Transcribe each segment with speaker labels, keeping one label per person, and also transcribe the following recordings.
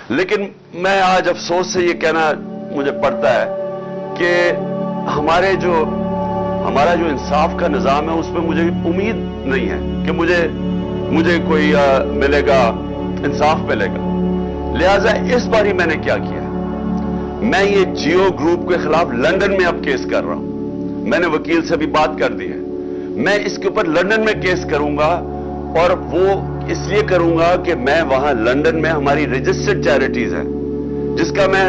Speaker 1: لیکن میں آج افسوس سے یہ کہنا مجھے پڑتا ہے کہ ہمارا جو انصاف کا نظام ہے اس میں مجھے امید نہیں ہے کہ مجھے کوئی ملے گا، انصاف ملے گا. لہذا اس بار ہی میں نے کیا کیا، میں یہ جیو گروپ کے خلاف لندن میں اب کیس کر رہا ہوں. میں نے وکیل سے بھی بات کر دی ہے، میں اس کے اوپر لندن میں کیس کروں گا، اور وہ اس لیے کروں گا کہ میں وہاں لندن میں ہماری رجسٹرڈ چیریٹیز ہیں جس کا میں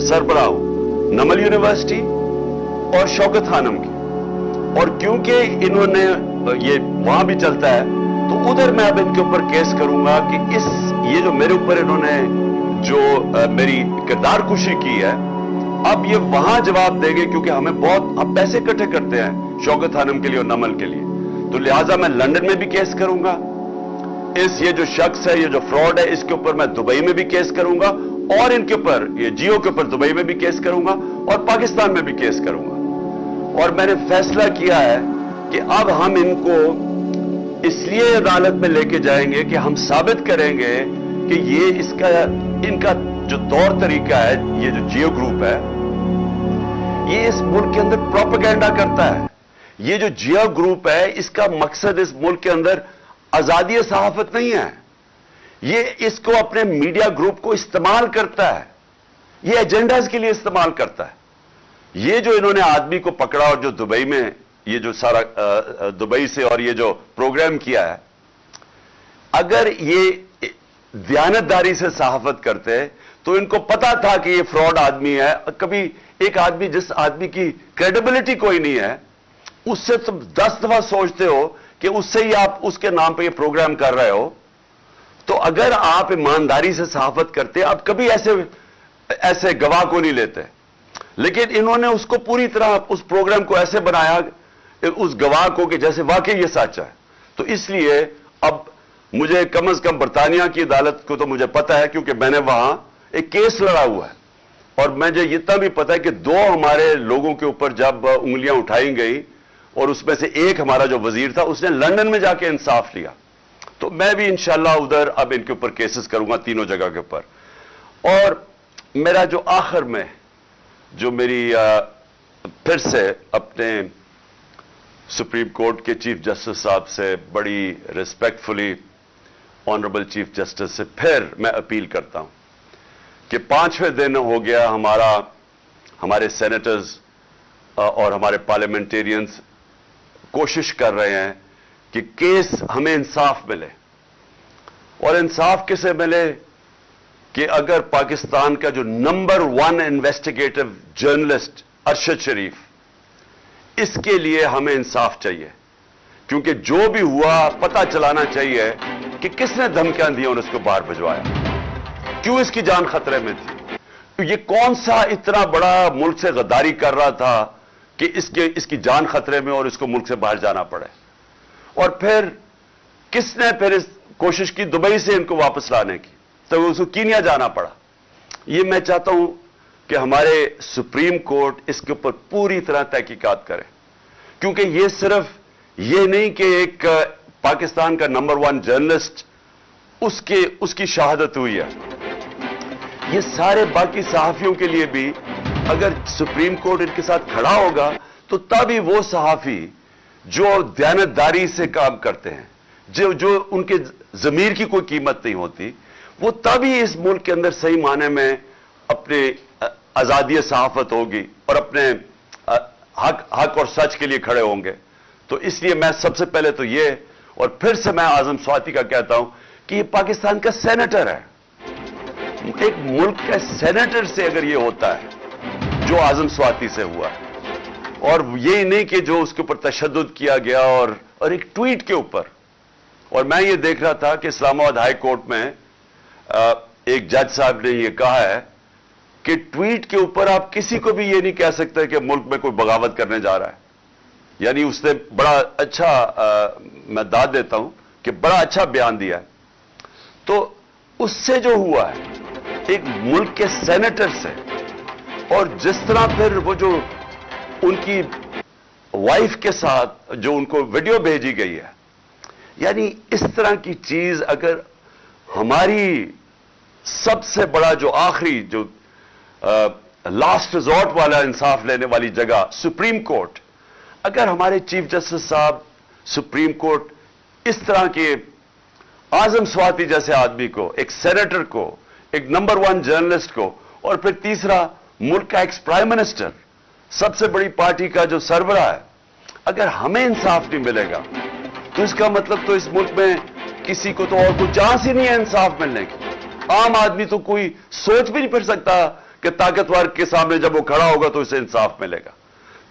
Speaker 1: سربراہ ہوں، نمل یونیورسٹی اور شوکت خانم کی، اور کیونکہ انہوں نے یہ وہاں بھی چلتا ہے تو ادھر میں اب ان کے اوپر کیس کروں گا کہ یہ جو میرے اوپر انہوں نے جو میری کردار کشی کی ہے، اب یہ وہاں جواب دیں گے، کیونکہ ہم پیسے اکٹھے کرتے ہیں شوکت خانم کے لیے اور نمل کے لیے. تو لہٰذا میں لندن میں بھی کیس کروں گا. یہ جو شخص ہے، یہ جو فراڈ ہے، اس کے اوپر میں دبئی میں بھی کیس کروں گا، اور ان کے اوپر یہ جیو کے اوپر دبئی میں بھی کیس کروں گا، اور پاکستان میں بھی کیس کروں گا. اور میں نے فیصلہ کیا ہے کہ اب ہم ان کو اس لیے عدالت میں لے کے جائیں گے کہ ہم ثابت کریں گے کہ ان کا جو طور طریقہ ہے، یہ جو جیو گروپ ہے، یہ اس ملک کے اندر پروپیگنڈا کرتا ہے. یہ جو جیو گروپ ہے، اس کا مقصد اس ملک کے اندر آزادی صحافت نہیں ہے. یہ اس کو اپنے میڈیا گروپ کو استعمال کرتا ہے، یہ ایجنڈاز کے لیے استعمال کرتا ہے. یہ جو انہوں نے آدمی کو پکڑا اور جو دبئی میں یہ جو سارا دبئی سے اور یہ جو پروگرام کیا ہے، اگر یہ دیانتداری سے صحافت کرتے تو ان کو پتا تھا کہ یہ فراڈ آدمی ہے. کبھی ایک آدمی جس آدمی کی کریڈیبلٹی کوئی نہیں ہے، اس سے تم 10 دفعہ سوچتے ہو کہ اس سے ہی آپ اس کے نام پہ یہ پروگرام کر رہے ہو. تو اگر آپ ایمانداری سے صحافت کرتے، آپ کبھی ایسے گواہ کو نہیں لیتے. لیکن انہوں نے اس کو پوری طرح اس پروگرام کو ایسے بنایا اس گواہ کو کہ جیسے واقعی یہ سچ ہے. تو اس لیے اب مجھے کم از کم برطانیہ کی عدالت کو تو مجھے پتا ہے، کیونکہ میں نے وہاں ایک کیس لڑا ہوا ہے، اور مجھے اتنا بھی پتا ہے کہ 2 ہمارے لوگوں کے اوپر جب انگلیاں اٹھائی گئی، اور اس میں سے ایک ہمارا جو وزیر تھا اس نے لندن میں جا کے انصاف لیا. تو میں بھی انشاءاللہ ادھر اب ان کے اوپر کیسز کروں گا تینوں جگہ کے اوپر. اور میرا جو آخر میں جو میری پھر سے اپنے سپریم کورٹ کے چیف جسٹس صاحب سے بڑی ریسپیکٹفلی، آنریبل چیف جسٹس سے پھر میں اپیل کرتا ہوں کہ 5ویں دن ہو گیا ہمارے سینیٹرز اور ہمارے پارلیمنٹیرینز کوشش کر رہے ہیں کہ کیس ہمیں انصاف ملے. اور انصاف کسے ملے کہ اگر پاکستان کا جو نمبر 1 انویسٹیگیٹو جرنلسٹ ارشد شریف، اس کے لیے ہمیں انصاف چاہیے. کیونکہ جو بھی ہوا پتہ چلانا چاہیے کہ کس نے دھمکیاں دی اور اس کو باہر بھجوایا، کیوں اس کی جان خطرے میں تھی، یہ کون سا اتنا بڑا ملک سے غداری کر رہا تھا کہ اس کی جان خطرے میں اور اس کو ملک سے باہر جانا پڑے. اور پھر کس نے پھر اس کوشش کی دبئی سے ان کو واپس لانے کی، تو اس کو کینیا جانا پڑا. یہ میں چاہتا ہوں کہ ہمارے سپریم کورٹ اس کے اوپر پوری طرح تحقیقات کرے، کیونکہ یہ صرف یہ نہیں کہ ایک پاکستان کا نمبر 1 جرنلسٹ اس کی شہادت ہوئی ہے، یہ سارے باقی صحافیوں کے لیے بھی اگر سپریم کورٹ ان کے ساتھ کھڑا ہوگا تو تبھی وہ صحافی جو دیانتداری سے کام کرتے ہیں، جو ان کے ضمیر کی کوئی قیمت نہیں ہوتی، وہ تبھی اس ملک کے اندر صحیح معنی میں اپنے آزادی صحافت ہوگی اور اپنے حق اور سچ کے لیے کھڑے ہوں گے. تو اس لیے میں سب سے پہلے تو یہ، اور پھر سے میں اعظم سواتی کا کہتا ہوں کہ یہ پاکستان کا سینیٹر ہے. ایک ملک کا سینیٹر سے اگر یہ ہوتا ہے جو اعظم سواتی سے ہوا ہے، اور یہی نہیں کہ جو اس کے اوپر تشدد کیا گیا اور ایک ٹویٹ کے اوپر. اور میں یہ دیکھ رہا تھا کہ اسلام آباد ہائی کورٹ میں ایک جج صاحب نے یہ کہا ہے کہ ٹویٹ کے اوپر آپ کسی کو بھی یہ نہیں کہہ سکتے کہ ملک میں کوئی بغاوت کرنے جا رہا ہے. یعنی اس نے بڑا اچھا میں داد دیتا ہوں کہ بڑا اچھا بیان دیا ہے. تو اس سے جو ہوا ہے ایک ملک کے سینیٹر سے، اور جس طرح پھر وہ جو ان کی وائف کے ساتھ جو ان کو ویڈیو بھیجی گئی ہے، یعنی اس طرح کی چیز اگر ہماری سب سے بڑا جو آخری جو لاسٹ ریزورٹ والا انصاف لینے والی جگہ سپریم کورٹ، اگر ہمارے چیف جسٹس صاحب سپریم کورٹ اس طرح کے اعظم سواتی جیسے آدمی کو، ایک سینیٹر کو، ایک نمبر 1 جرنلسٹ کو، اور پھر تیسرا ملک کا ایکس پرائم منسٹر، سب سے بڑی پارٹی کا جو سربراہ ہے، اگر ہمیں انصاف نہیں ملے گا تو اس کا مطلب تو اس ملک میں کسی کو تو اور کوئی چانس ہی نہیں ہے انصاف ملنے کی۔ عام آدمی تو کوئی سوچ بھی نہیں پھر سکتا کہ طاقتور کے سامنے جب وہ کھڑا ہوگا تو اسے انصاف ملے گا۔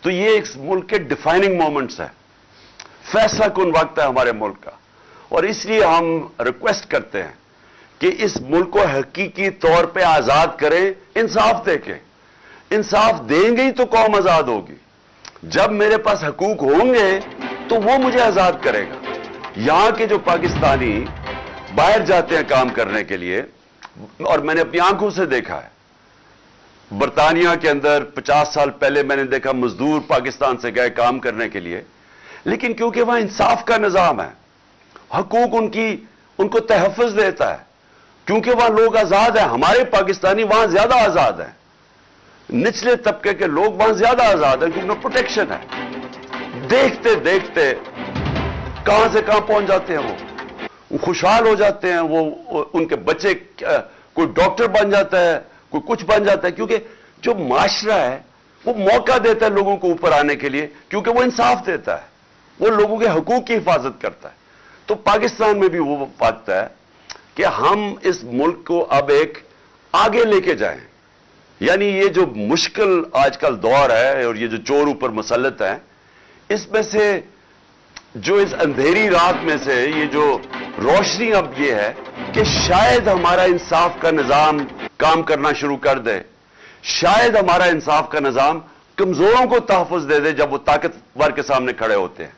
Speaker 1: تو یہ ایک ملک کے ڈیفائننگ مومنٹس ہیں، فیصلہ کن وقت ہے ہمارے ملک کا، اور اس لیے ہم ریکویسٹ کرتے ہیں کہ اس ملک کو حقیقی طور پہ آزاد کریں، انصاف دے کے۔ انصاف دیں گے ہی تو قوم آزاد ہوگی۔ جب میرے پاس حقوق ہوں گے تو وہ مجھے آزاد کرے گا۔ یہاں کے جو پاکستانی باہر جاتے ہیں کام کرنے کے لیے، اور میں نے اپنی آنکھوں سے دیکھا ہے، برطانیہ کے اندر 50 سال پہلے میں نے دیکھا مزدور پاکستان سے گئے کام کرنے کے لیے، لیکن کیونکہ وہاں انصاف کا نظام ہے، حقوق ان کو تحفظ دیتا ہے، کیونکہ وہاں لوگ آزاد ہیں۔ ہمارے پاکستانی وہاں زیادہ آزاد ہیں، نچلے طبقے کے لوگ وہاں زیادہ آزاد ہیں کیونکہ پروٹیکشن ہے۔ دیکھتے دیکھتے کہاں سے کہاں پہنچ جاتے ہیں، وہ خوشحال ہو جاتے ہیں، وہ ان کے بچے کوئی ڈاکٹر بن جاتا ہے، کوئی کچھ بن جاتا ہے، کیونکہ جو معاشرہ ہے وہ موقع دیتا ہے لوگوں کو اوپر آنے کے لیے، کیونکہ وہ انصاف دیتا ہے، وہ لوگوں کے حقوق کی حفاظت کرتا ہے۔ تو پاکستان میں بھی وہ وقت ہے کہ ہم اس ملک کو اب ایک آگے لے کے جائیں۔ یعنی یہ جو مشکل آج کل دور ہے اور یہ جو چور اوپر مسلط ہیں، اس میں سے جو اس اندھیری رات میں سے یہ جو روشنی اب یہ ہے کہ شاید ہمارا انصاف کا نظام کام کرنا شروع کر دے، شاید ہمارا انصاف کا نظام کمزوروں کو تحفظ دے دے جب وہ طاقتور کے سامنے کھڑے ہوتے ہیں۔